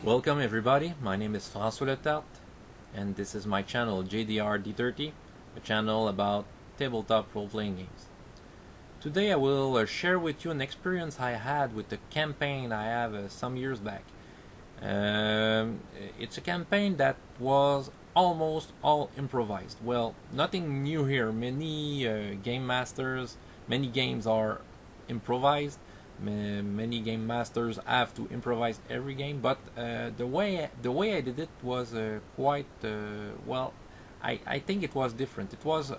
Welcome everybody, my name is François Letarte, and this is my channel JDR D30, a channel about tabletop role-playing games. Today I will share with you an experience I had with a campaign I have some years back. It's a campaign that was almost all improvised. Well, nothing new here. Many game masters, many games are improvised. Many game masters have to improvise every game, but the way I did it was quite well. I think it was different. It was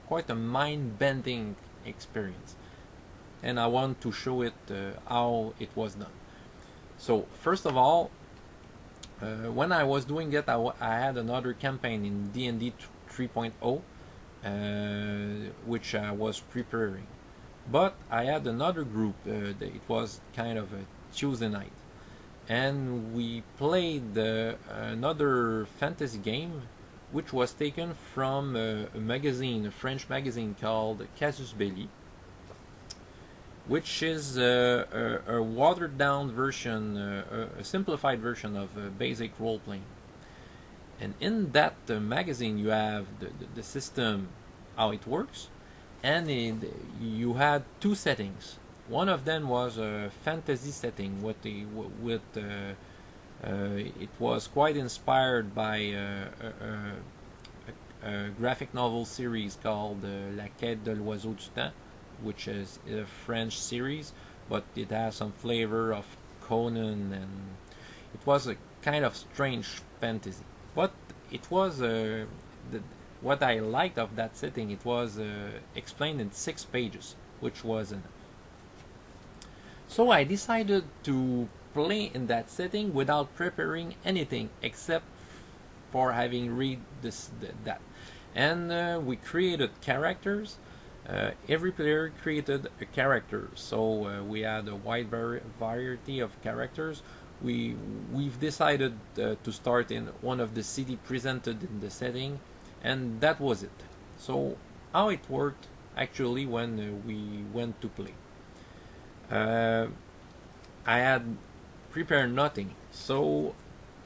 quite a mind-bending experience, and I want to show it how it was done. So first of all, when I was doing it, I had another campaign in D&D 3.0, which I was preparing. But I had another group, it was kind of a Tuesday night, and we played another fantasy game which was taken from a magazine, a French magazine called Casus Belli, which is a watered down version, a simplified version of basic role-playing. And in that magazine you have the system, how it works, and you had two settings. One of them was a fantasy setting it was quite inspired by a graphic novel series called La Quête de l'Oiseau du Temps, which is a French series, but it has some flavor of Conan, and it was a kind of strange fantasy. But it was what I liked of that setting, it was explained in 6 pages, which was enough. So I decided to play in that setting without preparing anything except for having read that. And we created characters. Every player created a character, so we had a wide variety of characters. We've decided to start in one of the city presented in the setting, and that was it. So how it worked actually when we went to play. I had prepared nothing, so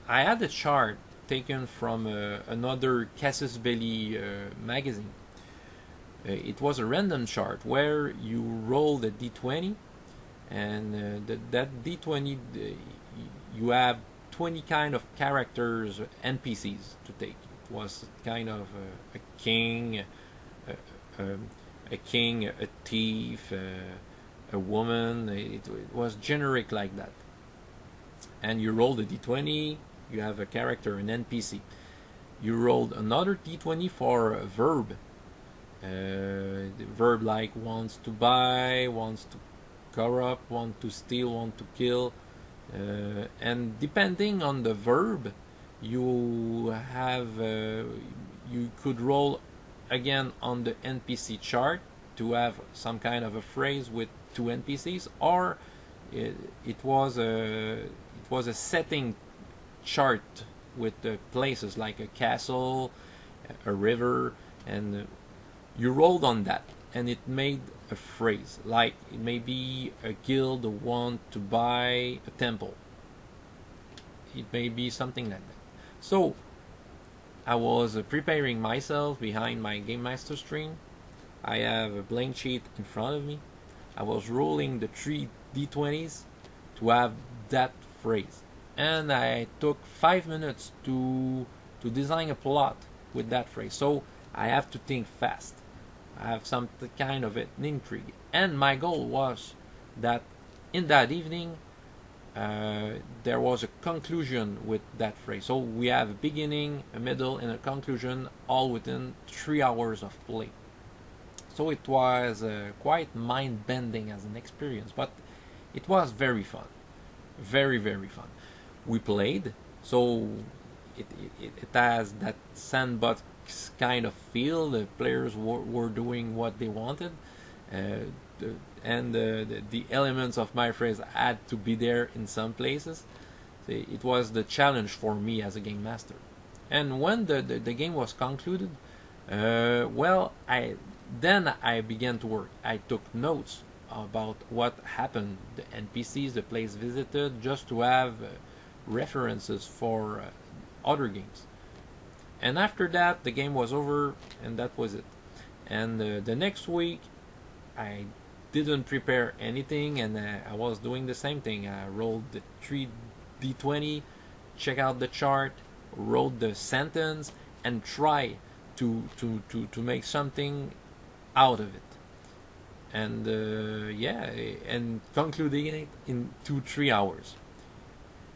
I had a chart taken from another Casus Belli magazine. It was a random chart where you rolled a d20, and that d20 you have 20 kind of characters, NPCs to take. It was kind of a king, a thief, a woman. It was generic like that. And you rolled a d20, you have a character, an NPC. You rolled another d20 for a verb. The verb like wants to buy, wants to corrupt, want to steal, want to kill. And depending on the verb, you have you could roll again on the NPC chart to have some kind of a phrase with 2 NPCs, or it was a setting chart with places like a castle, a river, and you rolled on that, and it made a phrase. Like it may be a guild want to buy a temple. It may be something like that. So I was preparing myself behind my game master screen. I have a blank sheet in front of me. I was rolling the 3 d20s to have that phrase, and I took 5 minutes to design a plot with that phrase. So I have to think fast. I have some kind of an intrigue, and my goal was that in that evening there was a conclusion with that phrase. So we have a beginning, a middle, and a conclusion, all within 3 hours of play. So it was quite mind-bending as an experience, but it was very fun, very fun. We played, so it has that sandbox kind of feel. The players were doing what they wanted, and the elements of my phrase had to be there in some places. It was the challenge for me as a game master. And when the game was concluded, well, I began to work. I took notes about what happened, the NPCs, the place visited, just to have references for other games. And after that, the game was over, and that was it. And the next week, I didn't prepare anything, and I was doing the same thing. I rolled the 3d20, check out the chart, wrote the sentence, and try to make something out of it. And yeah, and concluding it in 2-3 hours.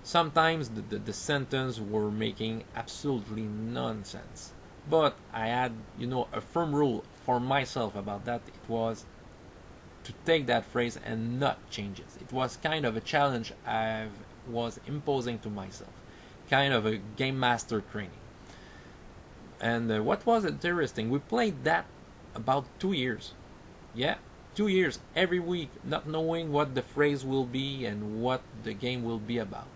Sometimes the sentence were making absolutely nonsense, but I had, you know, a firm rule for myself about that. It was to take that phrase and not change it. It was kind of a challenge I was imposing to myself, kind of a game master training. And what was interesting, we played that about 2 years. Yeah, 2 years every week, not knowing what the phrase will be and what the game will be about.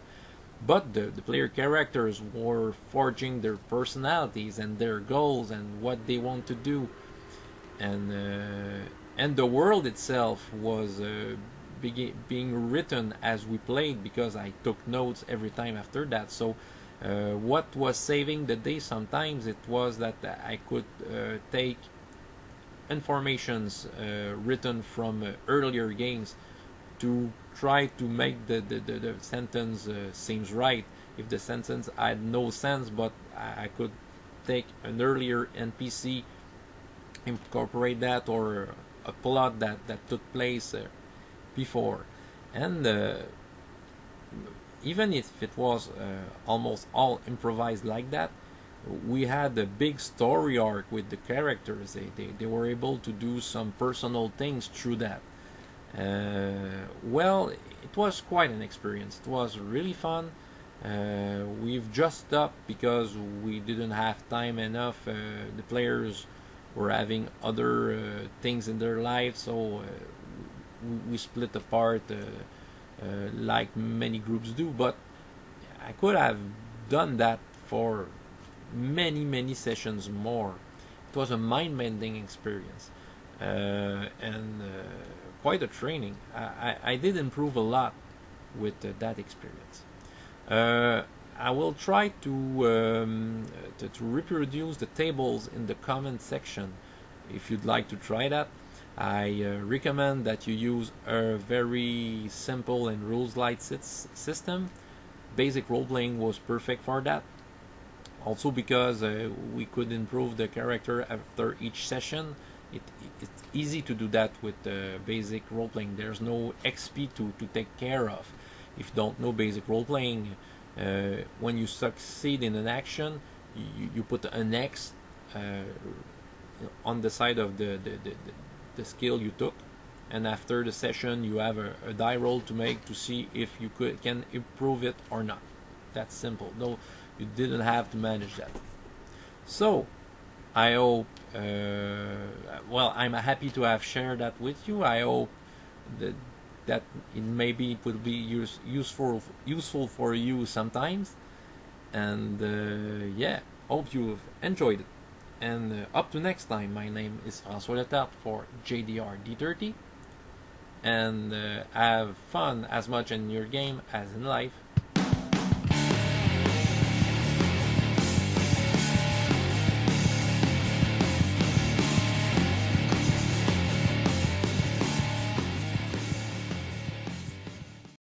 But the player characters were forging their personalities and their goals and what they want to do, and the world itself was being written as we played, because I took notes every time after that. So what was saving the day sometimes, it was that I could take informations written from earlier games to try to make the sentence seems right. If the sentence had no sense, but I could take an earlier NPC, incorporate that, or a plot that took place before. And even if it was almost all improvised like that, we had a big story arc with the characters. They were able to do some personal things through that. Well, it was quite an experience. It was really fun. We've just stopped because we didn't have time enough. The players were having other things in their lives, so we split apart like many groups do. But I could have done that for many sessions more. It was a mind-bending experience, and quite a training. I did improve a lot with that experience. I will try to reproduce the tables in the comment section if you'd like to try that. I recommend that you use a very simple and rules light system. Basic role-playing was perfect for that. Also because we could improve the character after each session. It's easy to do that with basic role-playing. There's no XP to take care of. If you don't know basic role-playing, when you succeed in an action, you put an X on the side of the skill you took, and after the session you have a die roll to make to see if you can improve it or not. That's simple. No, you didn't have to manage that. So I hope well, I'm happy to have shared that with you. I hope that it will be useful for you sometimes. And yeah, hope you've enjoyed it. And up to next time, my name is François Letarte for JDR D30. And have fun as much in your game as in life.